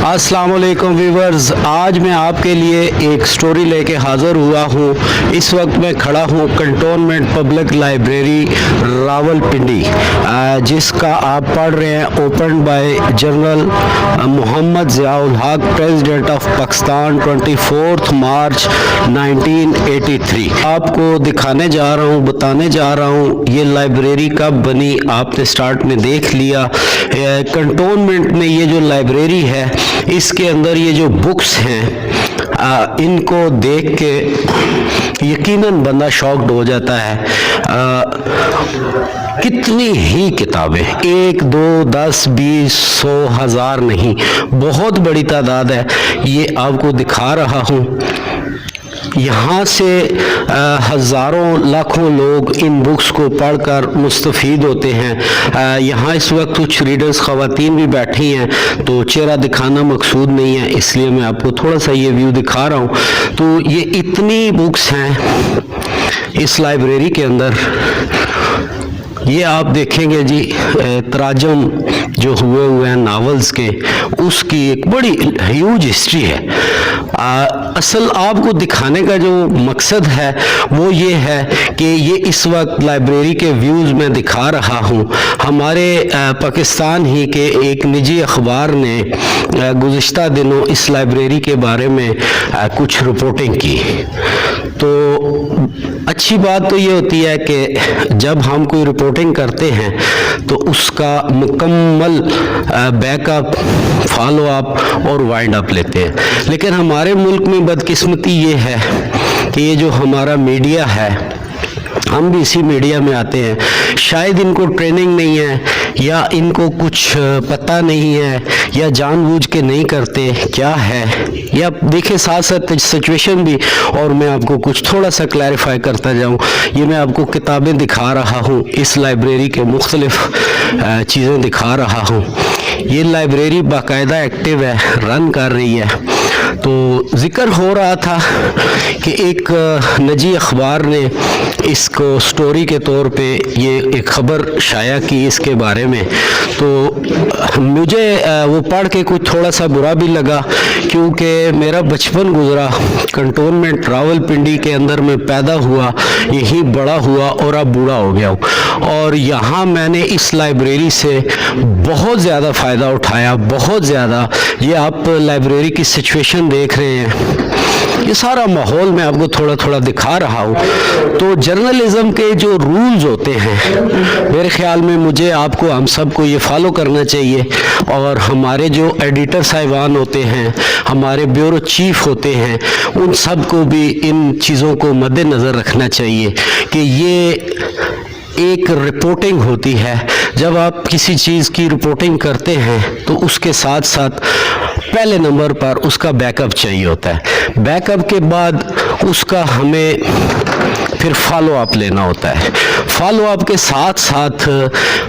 अस्सलाम वालेकुम व्यूवर्स, आज मैं आपके लिए एक स्टोरी लेके हाज़िर हुआ हूँ। इस वक्त मैं खड़ा हूँ कंटोनमेंट पब्लिक लाइब्रेरी रावलपिंडी, जिसका आप पढ़ रहे हैं open by general Muhammad Ziaul Haq, president of Pakistan, 24 मार्च 1983। आपको दिखाने जा रहा हूँ, बताने जा रहा हूँ ये लाइब्रेरी कब बनी। आपने स्टार्ट में देख लिया। कंटोनमेंट में ये जो लाइब्रेरी है, इसके अंदर ये जो बुक्स हैं, इनको देख के यकीनन बंदा शॉक्ड हो जाता है। कितनी ही किताबें, 1, 2, 10, 20, 100, 1000 नहीं, बहुत बड़ी तादाद है। ये आपको दिखा रहा हूँ। यहाँ से हज़ारों लाखों लोग इन बुक्स को पढ़कर मुस्तफ़ीद होते हैं। यहाँ इस वक्त कुछ रीडर्स ख़वातीन भी बैठी हैं, तो चेहरा दिखाना मकसूद नहीं है, इसलिए मैं आपको थोड़ा सा ये व्यू दिखा रहा हूँ। तो ये इतनी बुक्स हैं इस लाइब्रेरी के अंदर। ये आप देखेंगे जी, तराजम जो हुए हैं नावल्स के, उसकी एक बड़ी ह्यूज हिस्ट्री है। असल आपको दिखाने का जो मकसद है वो ये है कि ये इस वक्त लाइब्रेरी के व्यूज़ में दिखा रहा हूँ। हमारे पाकिस्तान ही के एक निजी अखबार ने गुज़िश्ता दिनों इस लाइब्रेरी के बारे में कुछ रिपोर्टिंग की। तो अच्छी बात तो ये होती है कि जब हम कोई रिपोर्टिंग करते हैं तो उसका मुकम्मल बैकअप, फॉलो अप और वाइंड अप लेते हैं। लेकिन हमारे मुल्क में बदकिस्मती ये है कि ये जो हमारा मीडिया है, हम भी इसी मीडिया में आते हैं। शायद इनको ट्रेनिंग नहीं है, या इनको कुछ पता नहीं है, या जानबूझ के नहीं करते, क्या है, या देखिए साथ साथ सिचुएशन भी। और मैं आपको कुछ थोड़ा सा क्लैरिफाई करता जाऊं। ये मैं आपको किताबें दिखा रहा हूं, इस लाइब्रेरी के मुख्तलिफ चीज़ें दिखा रहा हूं। ये लाइब्रेरी बाकायदा एक्टिव है, रन कर रही है। तो ज़िक्र हो रहा था कि एक निजी अखबार ने इसको स्टोरी के तौर पे ये एक ख़बर शाया की इसके बारे में। तो मुझे वो पढ़ के कुछ थोड़ा सा बुरा भी लगा, क्योंकि मेरा बचपन गुजरा कंटोनमेंट रावलपिंडी के अंदर में पैदा हुआ, यही बड़ा हुआ और अब बूढ़ा हो गया हूँ। और यहाँ मैंने इस लाइब्रेरी से बहुत ज़्यादा फ़ायदा उठाया, बहुत ज़्यादा। ये आप लाइब्रेरी की सिचुएशन देख रहे हैं, ये सारा माहौल मैं आपको थोड़ा थोड़ा दिखा रहा हूँ। तो जर्नलिज्म के जो रूल्स होते हैं, मेरे ख्याल में मुझे, आपको, हम सबको ये फॉलो करना चाहिए। और हमारे जो एडिटर साहिबान होते हैं, हमारे ब्यूरो चीफ होते हैं, उन सबको भी इन चीज़ों को मद्देनज़र रखना चाहिए कि ये एक रिपोर्टिंग होती है। जब आप किसी चीज़ की रिपोर्टिंग करते हैं तो उसके साथ साथ पहले नंबर पर उसका बैकअप चाहिए होता है। बैकअप के बाद उसका हमें फिर फॉलो अप लेना होता है। फॉलो अप के साथ साथ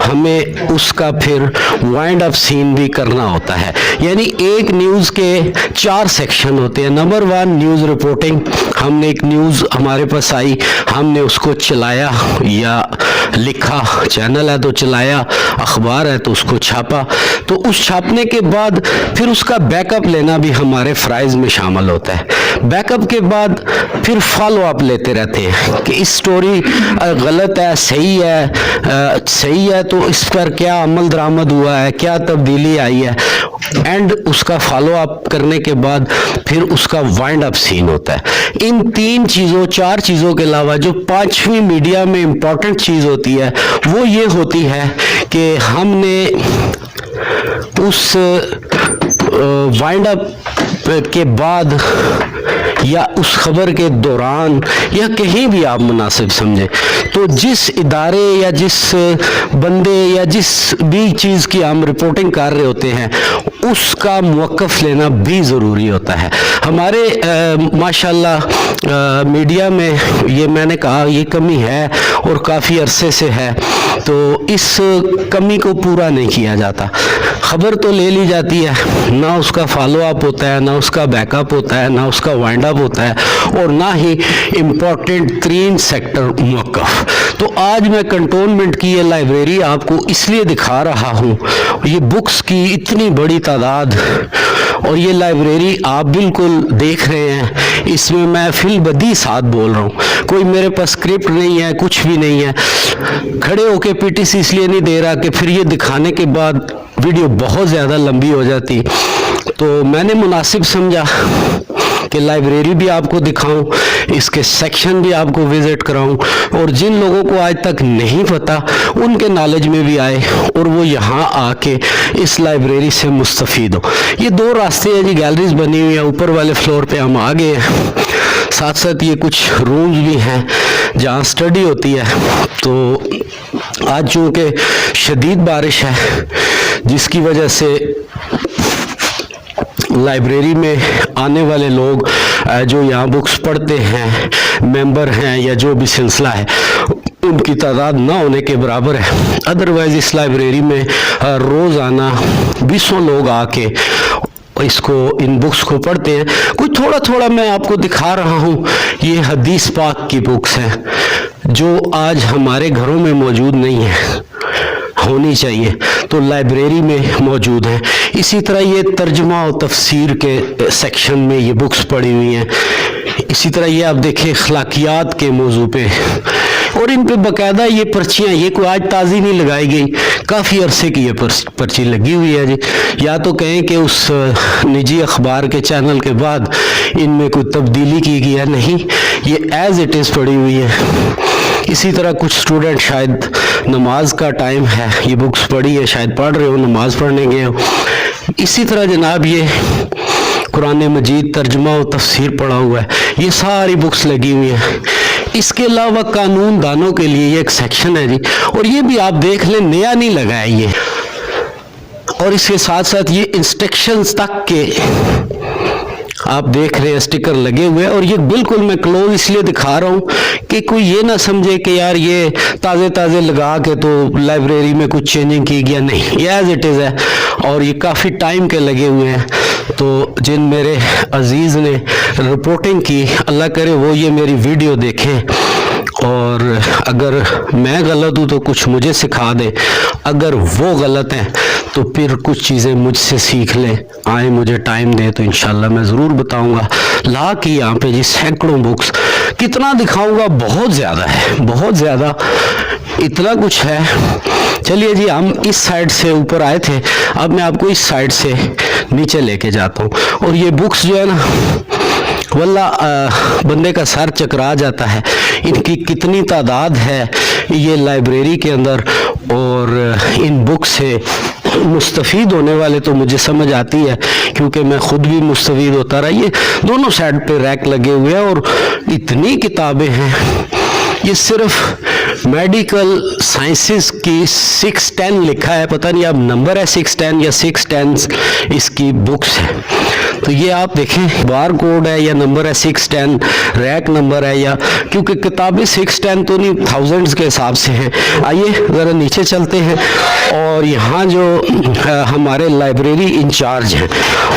हमें उसका फिर वाइंड अप सीन भी करना होता है। यानी एक न्यूज़ के 4 सेक्शन होते हैं। Number 1 news reporting. हमने एक न्यूज़ हमारे पास आई, हमने उसको चलाया या लिखा, चैनल है तो चलाया, अखबार है तो उसको छापा। तो उस छापने के बाद फिर उसका बैकअप लेना भी हमारे फ़राइज़ में शामिल होता है। बैकअप के बाद फिर फॉलो अप लेते रहते हैं कि इस स्टोरी गलत है, सही है तो इस पर क्या अमल दरामद हुआ है, क्या तब्दीली आई है। एंड उसका फॉलो अप करने के बाद फिर उसका वाइंड अप सीन होता है। इन 3 चीज़ों, 4 चीज़ों के अलावा जो 5वीं मीडिया में इम्पॉर्टेंट चीज़ होती है वो ये होती है कि हमने उस वाइंड अप के बाद या उस खबर के दौरान या कहीं भी आप मुनासिब समझें, तो जिस इदारे या जिस बंदे या जिस भी चीज़ की हम रिपोर्टिंग कर रहे होते हैं, उसका मौक़िफ़ लेना भी ज़रूरी होता है। हमारे माशाल्लाह मीडिया में ये मैंने कहा ये कमी है और काफ़ी अरसे से है। तो इस कमी को पूरा नहीं किया जाता। खबर तो ले ली जाती है, ना उसका फॉलो अप होता है, ना उसका बैकअप होता है, ना उसका वाइंड अप होता है, और ना ही इम्पोर्टेंट 3 सेक्टर मौक़िफ़। तो आज मैं कंटोनमेंट की ये लाइब्रेरी आपको इसलिए दिखा रहा हूँ, ये बुक्स की इतनी बड़ी तादाद اور یہ لائبریری آپ بالکل دیکھ رہے ہیں، اس میں میں فی البدی ساتھ بول رہا ہوں، کوئی میرے پاس اسکرپٹ نہیں ہے، کچھ بھی نہیں ہے، کھڑے ہو کے پی ٹی سی اس لیے نہیں دے رہا کہ پھر یہ دکھانے کے بعد ویڈیو بہت زیادہ لمبی ہو جاتی، تو میں نے مناسب سمجھا کہ لائبریری بھی آپ کو دکھاؤں، اس کے سیکشن بھی آپ کو وزٹ کراؤں، اور جن لوگوں کو آج تک نہیں پتہ ان کے نالج میں بھی آئے اور وہ یہاں آ کے اس لائبریری سے مستفید ہو۔ یہ دو راستے ہیں جی، گیلریز بنی ہوئی ہیں، اوپر والے فلور پہ ہم آ گئے ہیں، ساتھ ساتھ یہ کچھ رومز بھی ہیں جہاں اسٹڈی ہوتی ہے۔ تو آج چونکہ شدید بارش ہے جس کی وجہ سے لائبریری میں آنے والے لوگ جو یہاں بکس پڑھتے ہیں، ممبر ہیں یا جو بھی سلسلہ ہے، ان کی تعداد نہ ہونے کے برابر ہے۔ ادروائز اس لائبریری میں روزانہ 20 لوگ آ کے ان بکس کو پڑھتے ہیں۔ کچھ تھوڑا تھوڑا میں آپ کو دکھا رہا ہوں، یہ حدیث پاک کی بکس ہیں جو آج ہمارے گھروں میں موجود نہیں ہیں، ہونی چاہیے، تو لائبریری میں موجود ہیں۔ اسی طرح یہ ترجمہ و تفسیر کے سیکشن میں یہ بکس پڑھی ہوئی ہیں۔ اسی طرح یہ آپ دیکھیں اخلاقیات کے موضوع پہ، اور ان پہ باقاعدہ یہ پرچیاں، یہ کوئی آج تازی نہیں لگائی گئی، کافی عرصے کی یہ پرچی لگی ہوئی ہے جی۔ یا تو کہیں کہ اس نجی اخبار کے چینل کے بعد ان میں کوئی تبدیلی کی گئی ہے، نہیں، یہ ایز اٹ از پڑھی ہوئی ہے۔ اسی طرح کچھ اسٹوڈنٹ شاید نماز کا ٹائم ہے، یہ بکس پڑھی ہے، شاید پڑھ رہے ہو، نماز پڑھنے گئے ہو۔ اسی طرح جناب یہ قرآن مجید ترجمہ و تفسیر پڑھا ہوا ہے، یہ ساری بکس لگی ہوئی ہیں۔ اس کے علاوہ قانون دانوں کے لیے یہ ایک سیکشن ہے جی، اور یہ بھی آپ دیکھ لیں، نیا نہیں لگا ہے یہ، اور اس کے ساتھ ساتھ یہ انسٹرکشنز تک کے آپ دیکھ رہے ہیں اسٹیکر لگے ہوئے، اور یہ بالکل میں کلوز اس لیے دکھا رہا ہوں کہ کوئی یہ نہ سمجھے کہ یار یہ تازے لگا کے تو لائبریری میں کچھ چینجنگ کی گیا، نہیں، یہ ایز اٹ از ہے، اور یہ کافی ٹائم کے لگے ہوئے ہیں۔ تو جن میرے عزیز نے رپورٹنگ کی، اللہ کرے وہ یہ میری ویڈیو دیکھیں، اور اگر میں غلط ہوں تو کچھ مجھے سکھا دے، اگر وہ غلط ہیں تو پھر کچھ چیزیں مجھ سے سیکھ لیں، آئیں مجھے ٹائم دیں تو انشاءاللہ میں ضرور بتاؤں گا۔ لا کی یہاں پہ جی سینکڑوں بکس، کتنا دکھاؤں گا، بہت زیادہ ہے، بہت زیادہ، اتنا کچھ ہے۔ چلیے جی، ہم اس سائڈ سے اوپر آئے تھے، اب میں آپ کو اس سائڈ سے نیچے لے کے جاتا ہوں، اور یہ بکس جو ہے نا، واللہ بندے کا سر چکرا جاتا ہے، ان کی کتنی تعداد ہے یہ لائبریری کے اندر، اور ان بکس سے مستفید ہونے والے تو مجھے سمجھ آتی ہے کیونکہ میں خود بھی مستفید ہوتا رہا۔ یہ دونوں سائڈ پہ ریک لگے ہوئے ہیں اور اتنی کتابیں ہیں، یہ صرف میڈیکل سائنسز کی 610 لکھا ہے، پتہ نہیں اب نمبر ہے 610 یا 610 اس کی بکس ہے۔ تو یہ آپ دیکھیں بار کوڈ ہے یا نمبر ہے 610، ریک نمبر ہے، یا کیونکہ کتابیں 610 تو نہیں، تھاؤزنڈز کے حساب سے ہیں۔ آئیے ذرا نیچے چلتے ہیں، اور یہاں جو ہمارے لائبریری انچارج ہیں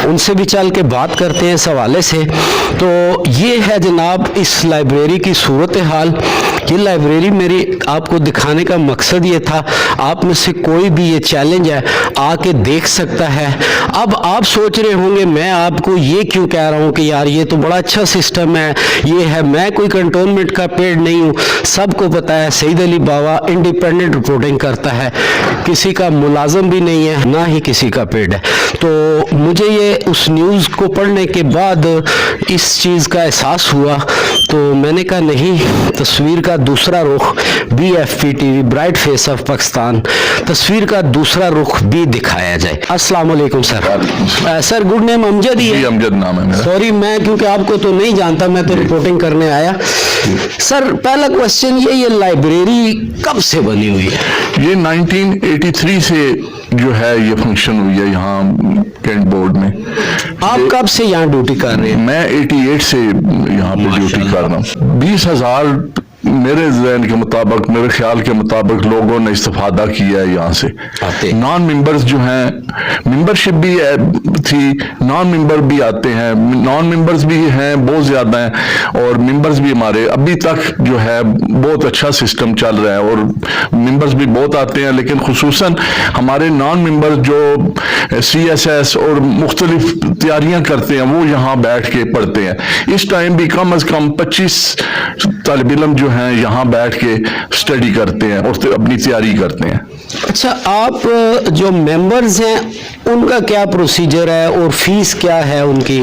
ان سے بھی چل کے بات کرتے ہیں اس حوالے سے۔ تو یہ ہے جناب اس لائبریری کی صورتحال۔ یہ لائبریری میری آپ کو دکھانے کا مقصد یہ تھا، آپ میں سے کوئی بھی یہ چیلنج ہے آ کے دیکھ سکتا ہے۔ اب آپ سوچ رہے ہوں گے میں آپ کو یہ کیوں کہہ رہا ہوں کہ یار یہ تو بڑا اچھا سسٹم ہے، یہ ہے، میں کوئی کنٹونمنٹ کا پیڈ نہیں ہوں، سب کو پتا ہے سعید علی باوا انڈیپینڈنٹ رپورٹنگ کرتا ہے، کسی کا ملازم بھی نہیں ہے، نہ ہی کسی کا پیڈ ہے۔ تو مجھے یہ اس نیوز کو پڑھنے کے بعد اس چیز کا احساس ہوا، تو میں نے کہا نہیں، تصویر کا دوسرا رخ BFP-TV bright face of Pakistan, تصویر کا دوسرا رخ بھی دکھایا جائے۔ السلام علیکم سر۔ سر گڈ نیم امجد ہی ہے؟ امجد نام ہے میرا۔ سوری، میں کیونکہ آپ کو تو نہیں جانتا، میں تو رپورٹنگ کرنے آیا۔ سر پہلا کوشچن یہ لائبریری کب سے بنی ہوئی ہے؟ یہ 1983 سے جو ہے یہ فنکشن ہوئی ہے یہاں کینٹ بورڈ میں۔ آپ کب سے یہاں ڈیوٹی کر رہے ہیں؟ میں 88 سے یہاں پہ ڈیوٹی کر رہا ہوں۔ 20,000 मेरे जहन के मुताबिक, मेरे ख्याल के मुताबिक लोगों ने इस्तेफादा किया है यहाँ से। नॉन मेंबर्स जो हैं, मेंबरशिप भी थी, नॉन मेंबर भी आते हैं, नॉन मेंबर्स भी हैं बहुत ज़्यादा हैं, और मेंबर्स भी हमारे अभी तक जो है बहुत अच्छा सिस्टम चल रहा है, और मेंबर्स भी बहुत आते हैं। लेकिन खुसूसन हमारे नॉन मेंबर्स जो CSS और मुख्तलिफ तैयारियां करते हैं वो यहाँ बैठ के पढ़ते हैं। इस टाइम भी कम अज कम 25 तालिब इल्म जो हैं यहाँ बैठ के स्टडी करते हैं और अपनी तैयारी करते हैं। अच्छा, आप जो मेंबर्स हैं उनका क्या प्रोसीजर है और फीस क्या है उनकी?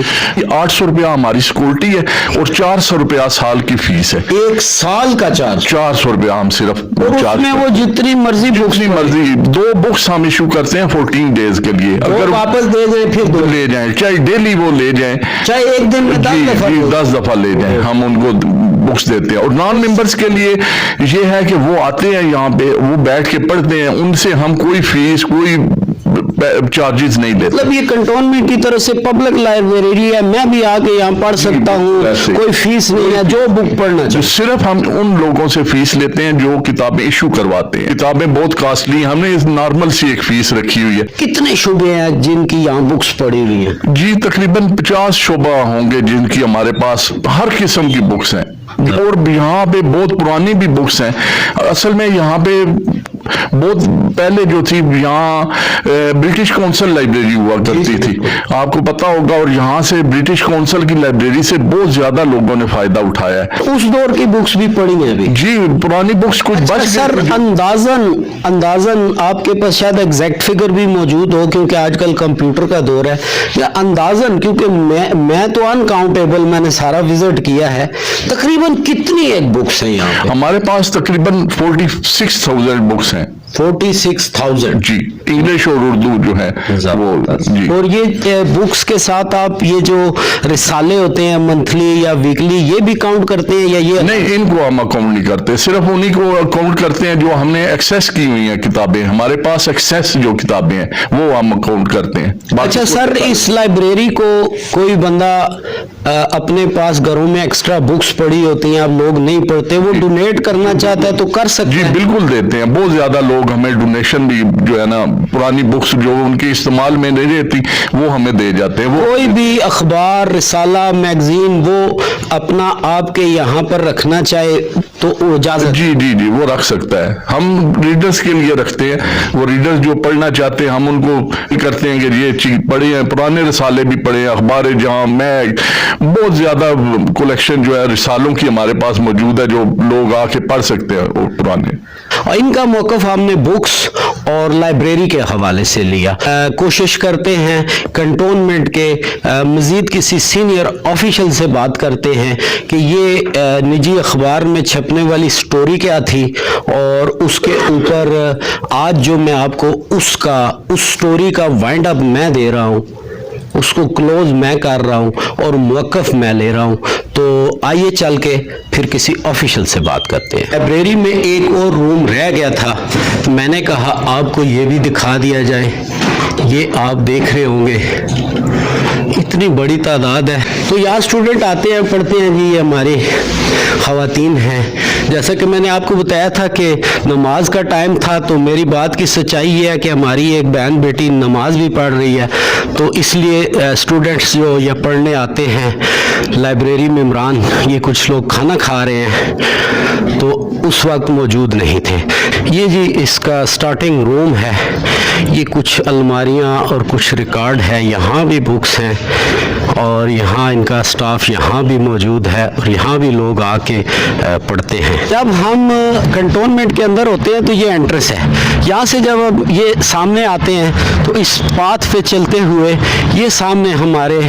800 रुपया हमारी सिक्योरिटी है और 400 रुपया साल की फीस है। एक साल का चार्ज? 400 रुपया हम सिर्फ चार्ज। वो जितनी मर्जी मर्जी 2 बुक्स हम इशू करते हैं 14 डेज के लिए। अगर वापस दे जाए फिर तो ले जाएं, चाहे डेली वो ले जाएं, चाहे एक दिन में 10 दफा ले जाएं, हम उनको बुक्स देते हैं। और नॉन मेंबर्स के लिए ये है कि वो आते हैं यहाँ पे, वो बैठ के पढ़ते हैं, उनसे हम कोई फीस, कोई चार्जेस नहीं लेते। मतलब ये कंटोनमेंट की तरफ से पब्लिक लाइब्रेरी है, मैं भी आके यहाँ पढ़ सकता हूँ, कोई फीस नहीं है, जो बुक पढ़ना चाहिए। सिर्फ हम उन लोगों से फीस लेते हैं जो किताबें इशू करवाते हैं। किताबें बहुत कास्टली, हमने नॉर्मल सी एक फीस रखी हुई है। कितने शुबे हैं जिनकी यहाँ बुक्स पड़ी हुई हैं? जी तकरीबन 50 शुबा होंगे जिनकी हमारे पास हर किस्म की बुक्स हैं, और यहाँ पे बहुत पुरानी भी बुक्स हैं। असल में यहाँ पे बहुत पहले जो थी यहाँ ब्रिटिश काउंसिल लाइब्रेरी हुआ करती थी, आपको पता होगा, और यहाँ से ब्रिटिश काउंसिल की लाइब्रेरी से बहुत ज्यादा लोगों ने फायदा उठाया है। उस दौर की बुक्स भी पढ़ी हैं अभी? जी, पुरानी बुक्स कुछ बच सर, अंदाजन आपके पास शायद एग्जैक्ट फिगर भी मौजूद हो, क्योंकि आजकल कंप्यूटर का दौर है, या अंदाजन, क्योंकि मैं तो अनकाउंटेबल, मैंने सारा विजिट किया है, तकरीबन कितनी एक बुक्स हैं यहाँ पे? हमारे पास तकरीबन 46,000 बुक्स हैं। 46,000? जी, इंग्लिश और उर्दू जो है वो जी। और ये बुक्स के साथ आप ये जो रिसाले होते हैं मंथली या वीकली, ये भी काउंट करते हैं या ये नहीं? इनको हम अकाउंट नहीं करते, सिर्फ उन्हीं को अकाउंट करते हैं जो हमने एक्सेस की हुई हैं किताबें, हमारे पास एक्सेस जो किताबें हैं वो हम अकाउंट करते हैं। अच्छा सर, इस लाइब्रेरी को कोई बंदा अपने पास घरों में एक्स्ट्रा बुक्स पड़ी होती हैं, अब लोग नहीं पढ़ते, वो डोनेट करना चाहता है तो कर सकते हैं? जी बिल्कुल देते हैं, बहुत ज्यादा लोग हमें डोनेशन भी जो है ना, पुरानी बुक्स जो उनके इस्तेमाल में नहीं रहती वो हमें दे जाते हैं। वो कोई भी अखबार, रिसाला, मैगजीन वो अपना आपके यहाँ पर रखना चाहे तो इजाजत? जी जी जी, वो रख सकता है। हम रीडर्स के लिए रखते हैं, वो रीडर्स जो पढ़ना चाहते हैं हम उनको करते हैं कि ये चीज पढ़े हैं, पुराने रिसाले भी पढ़े हैं, अखबार जहाँ मैग, बहुत ज्यादा कलेक्शन जो है रिसालों की हमारे पास मौजूद है जो लोग आके पढ़ सकते हैं वो पुराने। और इनका मौक़िफ़ हमने बुक्स और लाइब्रेरी के हवाले से लिया। कोशिश करते हैं कंटोनमेंट के मज़ीद किसी सीनियर ऑफिशियल से बात करते हैं कि ये निजी अखबार में छपने वाली स्टोरी क्या थी, और उसके ऊपर आज जो मैं आपको उस स्टोरी का वाइंड अप मैं दे रहा हूँ, उसको क्लोज मैं कर रहा हूँ और मौक़िफ़ मैं ले रहा हूँ। तो आइए चल के फिर किसी ऑफिशियल से बात करते हैं। लाइब्रेरी में एक और रूम रह गया था, तो मैंने कहा आपको ये भी दिखा दिया जाए। ये आप देख रहे होंगे इतनी बड़ी तादाद है, तो यहाँ स्टूडेंट आते हैं, पढ़ते हैं जी। ये हमारी ख़वातीन हैं। जैसा कि मैंने आपको बताया था कि नमाज का टाइम था, तो मेरी बात की सच्चाई ये है कि हमारी एक बहन बेटी नमाज भी पढ़ रही है, तो इसलिए स्टूडेंट्स जो ये पढ़ने आते हैं लाइब्रेरी में, इमरान ये कुछ लोग खाना खा रहे हैं तो उस वक्त मौजूद नहीं थे। ये जी इसका स्टार्टिंग रूम है, ये कुछ अलमारियाँ और कुछ रिकॉर्ड है, यहाँ भी बुक्स हैं, और यहाँ इनका स्टाफ यहाँ भी मौजूद है, और यहाँ भी लोग आके पढ़ते हैं। जब हम कंटोनमेंट के अंदर होते हैं तो ये एंट्रेंस है, यहाँ से जब अब ये सामने आते हैं तो इस पाथ पे चलते हुए ये सामने हमारे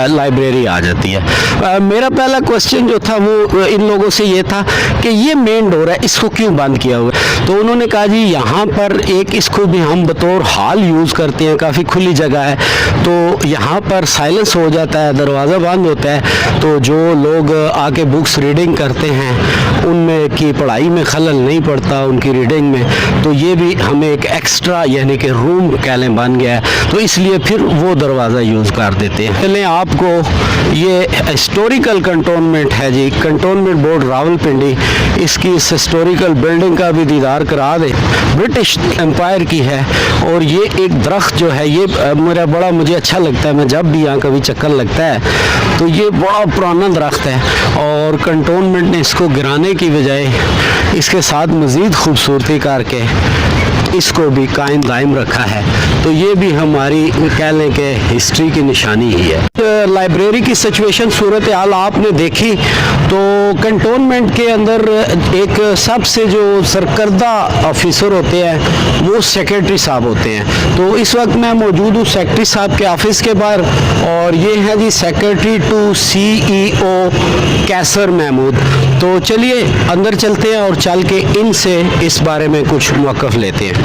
लाइब्रेरी आ जाती है। मेरा पहला क्वेश्चन जो था वो इन लोगों से ये था कि ये मेन डोर है, इसको क्यों बंद किया हुआ है? तो उन्होंने कहा जी यहाँ पर एक इसको भी हम बतौर हॉल यूज़ करते हैं, काफ़ी खुली जगह है, तो यहाँ पर साइलेंस हो जाता है, दरवाज़ा बंद होता है, तो जो लोग आके बुक्स रीडिंग करते हैं उनमें की पढ़ाई में खलल नहीं पड़ता उनकी रीडिंग में। तो ये भी हमें एक एक्स्ट्रा यानी कि रूम कह लें बन بن گیا ہے تو اس لیے پھر وہ دروازہ یوز کر دیتے ہیں. چلیں آپ کو یہ ہسٹوریکل کنٹونمنٹ ہے جی, کنٹونمنٹ بورڈ راولپنڈی, اس کی اس ہسٹوریکل بلڈنگ کا بھی دیدار کرا دیں. برٹش امپائر کی ہے اور یہ ایک درخت جو ہے یہ مجھے اچھا لگتا ہے, میں جب بھی یہاں کبھی چکر لگتا ہے تو یہ بڑا پرانا درخت ہے اور کنٹونمنٹ نے اس کو گرانے کی بجائے اس کے ساتھ مزید خوبصورتی کر کے اس کو بھی قائم دائم رکھا ہے. تو یہ بھی ہماری کہہ لیں کہ ہسٹری کی نشانی ہی ہے. لائبریری کی سچویشن صورتحال آپ نے دیکھی تو کنٹونمنٹ کے اندر ایک سب سے جو سرکردہ آفیسر ہوتے ہیں وہ سیکرٹری صاحب ہوتے ہیں. تو اس وقت میں موجود ہوں سیکرٹری صاحب کے آفس کے باہر اور یہ ہے جی سیکرٹری ٹو CEO کیسر محمود. تو چلیے اندر چلتے ہیں اور چل کے ان سے اس بارے میں کچھ موقف لیتے ہیں.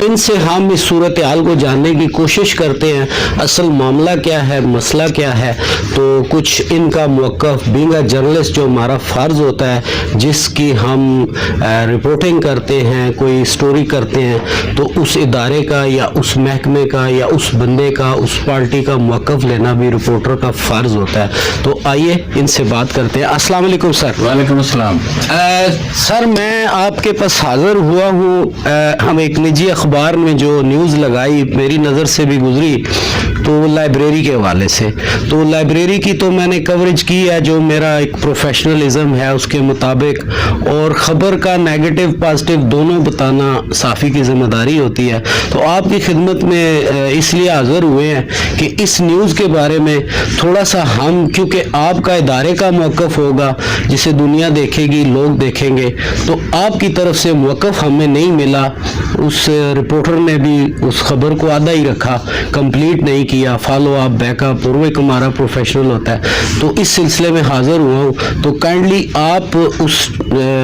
ان سے ہم اس صورتحال کو جاننے کی کوشش کرتے ہیں, اصل معاملہ کیا ہے, مسئلہ کیا ہے. تو کچھ ان کا موقف بینگ اے جرنلسٹ جو ہمارا فرض ہوتا ہے, جس کی ہم رپورٹنگ کرتے ہیں, کوئی سٹوری کرتے ہیں, تو اس ادارے کا یا اس محکمے کا یا اس بندے کا, اس پارٹی کا موقف لینا بھی رپورٹر کا فرض ہوتا ہے. تو آئیے ان سے بات کرتے ہیں. السلام علیکم سر. وعلیکم السلام. سر میں آپ کے پاس حاضر ہوا ہوں, ہم ایک نجی اخبار میں جو نیوز لگائی میری نظر سے بھی گزری تو لائبریری کے حوالے سے. تو لائبریری کی تو میں نے کوریج کی ہے جو میرا ایک پروفیشنلزم ہے اس کے مطابق, اور خبر کا نیگیٹو پازیٹیو دونوں بتانا صحافی کی ذمہ داری ہوتی ہے. تو آپ کی خدمت میں اس لیے حاضر ہوئے ہیں کہ اس نیوز کے بارے میں تھوڑا سا ہم, کیونکہ آپ کا ادارے کا موقف ہوگا جسے دنیا دیکھے گی, لوگ دیکھیں گے, تو آپ کی طرف سے موقف ہمیں نہیں ملا. اس رپورٹر نے بھی اس خبر کو آدھا ہی رکھا, کمپلیٹ نہیں کیا, فالو اپ بیک اپ, اور وہ ایک ہمارا پروفیشنل ہوتا ہے. تو اس سلسلے میں حاضر ہوا ہوں. تو کائنڈلی آپ اس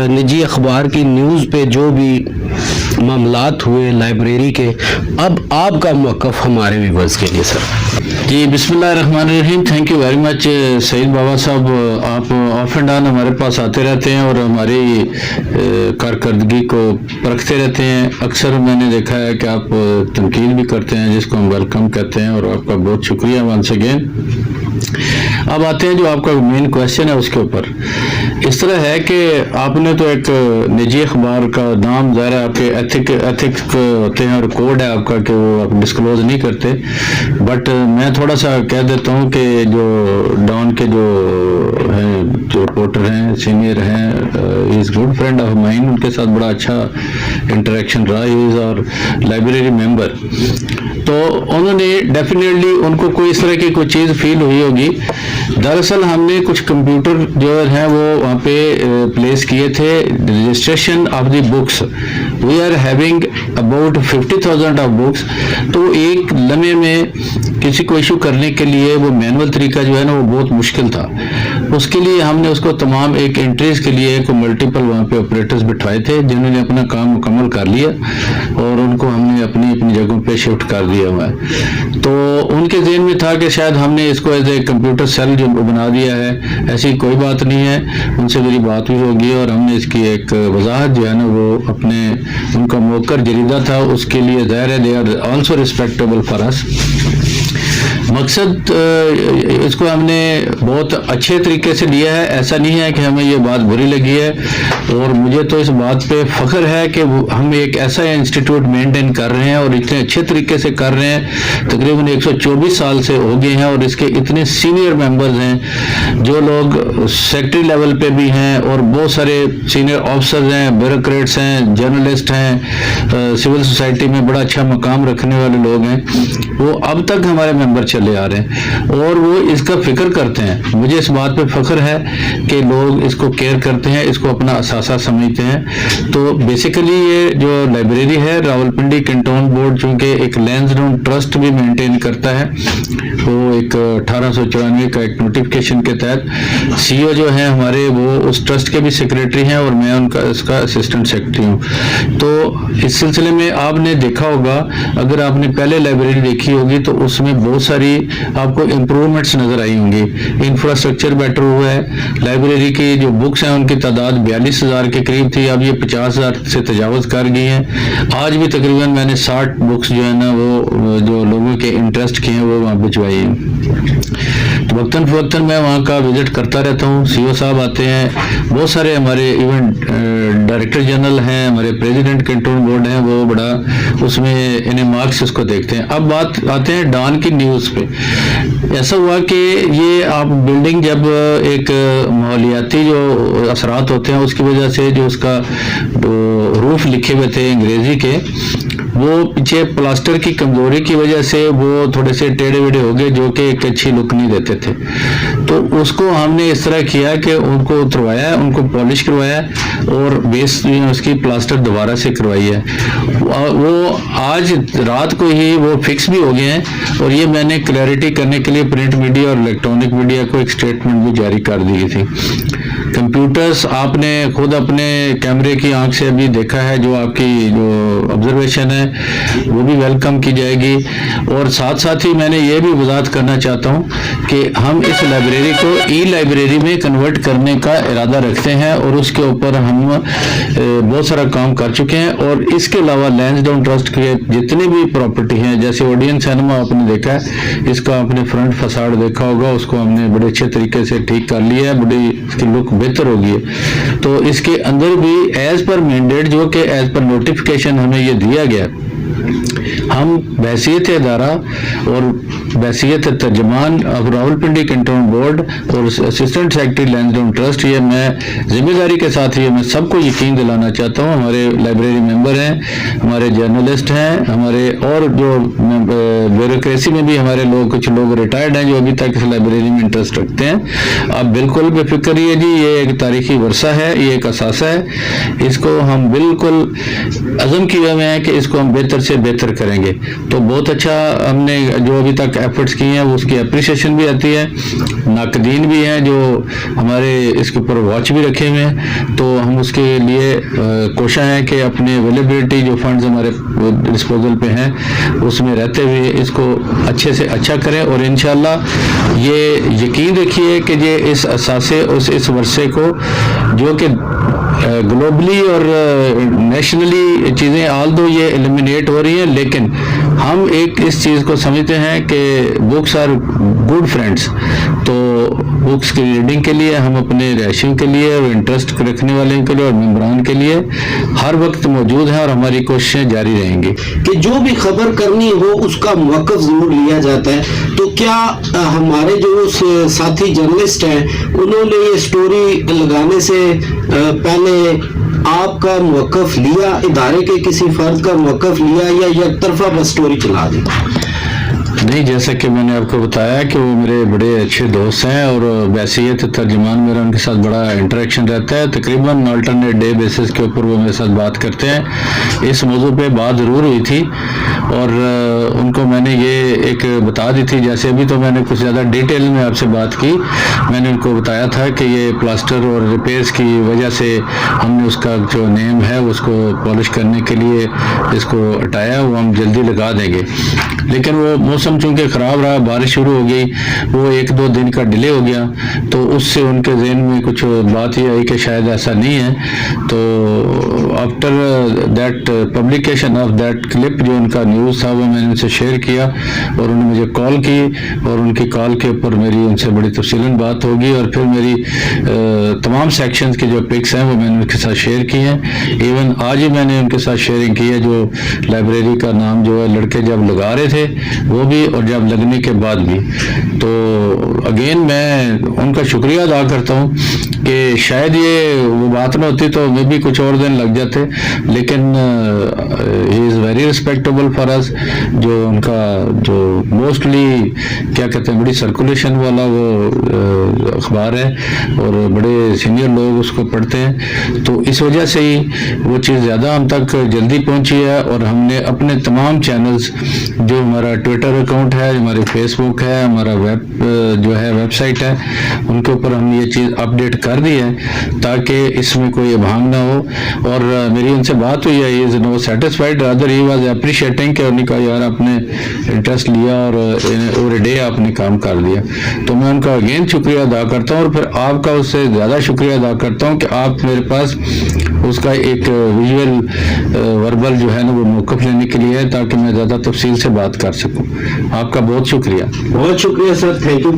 نجی اخبار کی نیوز پہ جو بھی معاملات ہوئے لائبریری کے, اب آپ کا موقف ہمارے ویورز کے لیے سر. جی بسم اللہ الرحمن الرحیم. تھینک یو ویری مچ سعید بابا صاحب. آپ آف اینڈ آن ہمارے پاس آتے رہتے ہیں اور ہماری کارکردگی کو پرکھتے رہتے ہیں. اکثر میں نے دیکھا ہے کہ آپ تنقید بھی کرتے ہیں جس کو ہم ویلکم کہتے ہیں, اور آپ کا بہت شکریہ ونس اگین. اب آتے ہیں جو آپ کا مین کویشچن ہے اس کے اوپر. اس طرح ہے کہ آپ نے تو ایک نجی اخبار کا نام ظاہر ہے, آپ کے ایتھکس ہوتے ہیں اور کوڈ ہے آپ کا کہ وہ آپ ڈسکلوز نہیں کرتے, بٹ میں تھوڑا سا کہہ دیتا ہوں کہ جو ڈان کے جو ہیں جو رپورٹر ہیں سینئر ہیں, is good friend of mine, ان کے ساتھ بڑا اچھا انٹریکشن رہا. از اور لائبریری ممبر, تو انہوں نے ڈیفینیٹلی ان کو کوئی اس طرح کی کوئی چیز فیل ہوئی ہوگی. دراصل ہم نے کچھ کمپیوٹر جو ہیں وہ وہاں پہ پلیس کیے تھے, registration of the books. We are having about 50,000 of books. تو ایک لمحے میں کسی کو ایشو کرنے کے لیے وہ مینول طریقہ جو ہے نا وہ بہت مشکل تھا. اس کے لیے ہم نے اس کو تمام ایک انٹریز کے لیے کو ملٹیپل وہاں پہ آپریٹرز بٹھائے تھے جنہوں نے اپنا کام مکمل کر لیا اور ان کو ہم نے اپنی جگہوں پہ شفٹ کر دیا ہوا ہے. تو ان کے ذہن میں تھا کہ شاید ہم نے اس کو ایز اے کمپیوٹر سیل جو بنا دیا ہے. ایسی کوئی بات نہیں ہے, ان سے میری بات بھی ہوگی اور ہم نے اس کی ایک وضاحت جو ہے نا وہ اپنے ان کا موقر جریدہ تھا اس کے لیے ظاہر ہے they are also respectable for us. مقصد اس کو ہم نے بہت اچھے طریقے سے لیا ہے. ایسا نہیں ہے کہ ہمیں یہ بات بری لگی ہے, اور مجھے تو اس بات پہ فخر ہے کہ ہم ایک ایسا انسٹیٹیوٹ مینٹین کر رہے ہیں اور اتنے اچھے طریقے سے کر رہے ہیں. تقریباً 124 سال سے ہو گئے ہیں اور اس کے اتنے سینئر ممبرز ہیں جو لوگ سیکٹری لیول پہ بھی ہیں اور بہت سارے سینئر آفیسرز ہیں, بیوروکریٹس ہیں, جرنلسٹ ہیں, سول سوسائٹی میں بڑا اچھا مقام رکھنے والے لوگ ہیں. وہ اب تک ہمارے ممبر چلے آ رہے ہیں اور وہ اس کا فکر کرتے ہیں. مجھے اس بات پہ فخر ہے کہ لوگ اس کو کیئر کرتے ہیں, اس کو اپنا اثاثہ سمجھتے ہیں. تو بیسیکلی یہ جو لائبریری ہے راولپنڈی کنٹون بورڈ چونکہ ایک لینسڈاؤن ٹرسٹ بھی مینٹین کرتا ہے, وہ ایک 1894 کا ایک نوٹیفکیشن کے تحت CEO جو ہیں ہمارے وہ اس ٹرسٹ کے بھی سیکریٹری ہیں اور میں ان کا اس کا اسسٹنٹ سیکریٹری ہوں. تو اس سلسلے میں آپ نے دیکھا ہوگا, اگر آپ نے پہلے لائبریری دیکھی ہوگی تو اس میں بہت ساری बड़ी आपको इम्प्रूवमेंट्स नज़र आई होंगी। इंफ्रास्ट्रक्चर बेटर हुआ है, लाइब्रेरी की जो बुक्स हैं उनकी तादाद 42,000 के करीब थी, अब ये 50,000 से तजावज़ कर गई हैं। आज भी तकरीबन मैंने 60 बुक्स जो है ना वो जो लोगों के इंटरेस्ट की हैं वो वहाँ भिजवाई हैं। तो वक्तन फ़वक्तन मैं वहाँ का विज़िट करता रहता हूँ। CO साहब आते हैं, बहुत सारे हमारे इवन डायरेक्टर जनरल हैं, हमारे प्रेसिडेंट कंट्रोल बोर्ड हैं, वो बड़ा उसमें इन्हें मार्क्स उसको देखते हैं। अब बात आते हैं डॉन की न्यूज़ पे। ऐसा हुआ कि ये आप बिल्डिंग जब एक माहौलियाती जो असरात होते हैं उसकी वजह से जो उसका रूफ लिखे हुए थे अंग्रेज़ी के, वो पीछे प्लास्टर की कमजोरी की वजह से वो थोड़े से टेढ़े वेढ़े हो गए, जो कि एक अच्छी लुक नहीं देते थे। तो उसको हमने इस तरह किया कि उनको उतरवाया, उनको पॉलिश करवाया और बेस उसकी प्लास्टर दोबारा से करवाई है। वो आज रात को ही वो फिक्स भी हो गए हैं और ये मैंने क्लैरिटी करने के लिए प्रिंट मीडिया और इलेक्ट्रॉनिक मीडिया को एक स्टेटमेंट भी जारी कर दी थी। कंप्यूटर्स आपने खुद अपने कैमरे की आंख से अभी देखा है, जो आपकी जो ऑब्जर्वेशन है वो भी वेलकम की जाएगी। और साथ साथ ही मैंने ये भी वजाहत करना चाहता हूँ कि हम इस लाइब्रेरी को ई-लाइब्रेरी में कन्वर्ट करने का इरादा रखते हैं और उसके ऊपर हम बहुत सारा काम कर चुके हैं। और इसके अलावा लैंसडाउन ट्रस्ट के जितनी भी प्रॉपर्टी हैं, जैसे ओडियन सिनेमा आपने देखा है, इसका आपने फ्रंट फसाड देखा होगा, उसको हमने बड़े अच्छे तरीके से ठीक कर लिया है, बड़ी इसकी लुक बेहतर होगी है। तो इसके अंदर भी एज पर मैंडेट, जो कि एज पर नोटिफिकेशन हमें ये दिया गया, हम बहसीयत अदारा और बहसीयत तर्जमान ऑफ रावलपिंडी कंट्रोल बोर्ड और असिस्टेंट सेक्रेटरी लैंसडाउन ट्रस्ट, ये मैं जिम्मेदारी के साथ ये मैं सबको यकीन दिलाना चाहता हूँ। हमारे लाइब्रेरी मेंबर हैं, हमारे जर्नलिस्ट हैं, हमारे और जो ब्यूरोक्रेसी में भी हमारे लोग, कुछ लोग रिटायर्ड हैं जो अभी तक इस लाइब्रेरी में इंटरेस्ट रखते हैं। अब बिल्कुल बेफिक्र रहिए जी, ये एक तारीखी वर्षा है, ये एक असासा है, इसको हम बिल्कुल अज़म किए हुए हैं कि इसको हम बेहतर से बेहतर करेंगे। तो बहुत अच्छा हमने जो अभी तक एफर्ट्स किए हैं उसकी अप्रिसिएशन भी आती है, नाकदीन भी हैं जो हमारे इसके ऊपर वॉच भी रखे हुए हैं। तो हम उसके लिए कोशिश है कि अपने अवेलेबिलिटी जो फंड्स हमारे डिस्पोजल पे हैं उसमें रहते हुए इसको अच्छे से अच्छा करें। और इंशाल्लाह ये यकीन रखिए कि ये इस असासे इस वर्षे को, जो कि ग्लोबली और नेशनली चीज़ें आल दो ये एलिमिनेट हो रही हैं, लेकिन हम एक इस चीज़ को समझते हैं कि बुक्स आर गुड फ्रेंड्स। तो बुक्स की रीडिंग के लिए हम अपने रहायशियों के लिए और इंटरेस्ट रखने वाले के लिए और मेम्बरान के लिए हर वक्त मौजूद हैं और हमारी कोशिशें जारी रहेंगी कि जो भी खबर करनी हो उसका मौक़िफ़ ज़रूर लिया जाता है। तो क्या हमारे जो साथी जर्नलिस्ट हैं उन्होंने ये स्टोरी लगाने से पहले आपका मौक़िफ़ लिया, इदारे के किसी फर्द का मौक़िफ़ लिया, या एक तरफा बस स्टोरी चला दी? नहीं, जैसा कि मैंने आपको बताया कि वो मेरे बड़े अच्छे दोस्त हैं और बैसियत तर्जुमान मेरा उनके साथ बड़ा इंटरेक्शन रहता है। तकरीबन अल्टरनेट डे बेसिस के ऊपर वो मेरे साथ बात करते हैं। इस मौजू पे बात ज़रूर हुई थी और उनको मैंने ये एक बता दी थी, जैसे अभी तो मैंने कुछ ज़्यादा डिटेल में आपसे बात की। मैंने उनको बताया था कि ये प्लास्टर और रिपेयर्स की वजह से हमने उसका जो नेम है उसको पॉलिश करने के लिए इसको हटाया, वो हम जल्दी लगा देंगे। लेकिन वो मौसम चूंकि ख़राब रहा, बारिश शुरू हो गई, वो 1-2 दिन का डिले हो गया, तो उससे उनके जहन में कुछ बात ये आई कि शायद ऐसा नहीं है। तो after that publication of that clip, जो उनका न्यूज़ था वो मैंने उनसे शेयर किया और उन्होंने मुझे कॉल की और उनकी कॉल के ऊपर मेरी उनसे बड़ी तफसीलन बात होगी और फिर मेरी तमाम सेक्शंस की जो पिक्स हैं वो मैंने उनके साथ शेयर की हैं। इवन आज ही मैंने उनके साथ शेयरिंग की है, जो लाइब्रेरी का नाम जो है लड़के जब लगा रहे थे वो भी और जब लगने के बाद भी। तो अगेन मैं उनका शुक्रिया अदा करता हूँ कि शायद ये वो बात ना होती तो मैं भी कुछ और दिन लग जाते, लेकिन he is very respectable for us. जो उनका जो मोस्टली क्या कहते हैं बड़ी सर्कुलेशन वाला वो अखबार है और बड़े सीनियर लोग उसको पढ़ते हैं, तो इस वजह से ही वो चीज़ ज़्यादा हम तक जल्दी पहुँची है। और हमने अपने तमाम चैनल्स, जो हमारा ट्विटर अकाउंट है, हमारे फेसबुक है, हमारा जो है वेबसाइट है, उनके ऊपर हम ये चीज़ अपडेट कर दी है ताकि इसमें कोई अभांग ना हो। और मेरी उनसे बात हुई है, is no satisfied, other he was was appreciating कि उन्होंने कहा यार आपने इंटरेस्ट लिया और ओवर डे आपने काम कर दिया, तो मैं उनका अगेन शुक्रिया अदा करता हूँ और फिर आपका उससे ज़्यादा शुक्रिया अदा करता हूँ कि आप मेरे पास उसका एक विजुअल वर्बल जो है ना वो मौक़िफ़ लेने के लिए है ताकि मैं ज़्यादा तफसील से बात कर सकूँ। आपका बहुत शुक्रिया। बहुत शुक्रिया सर, थैंक यू।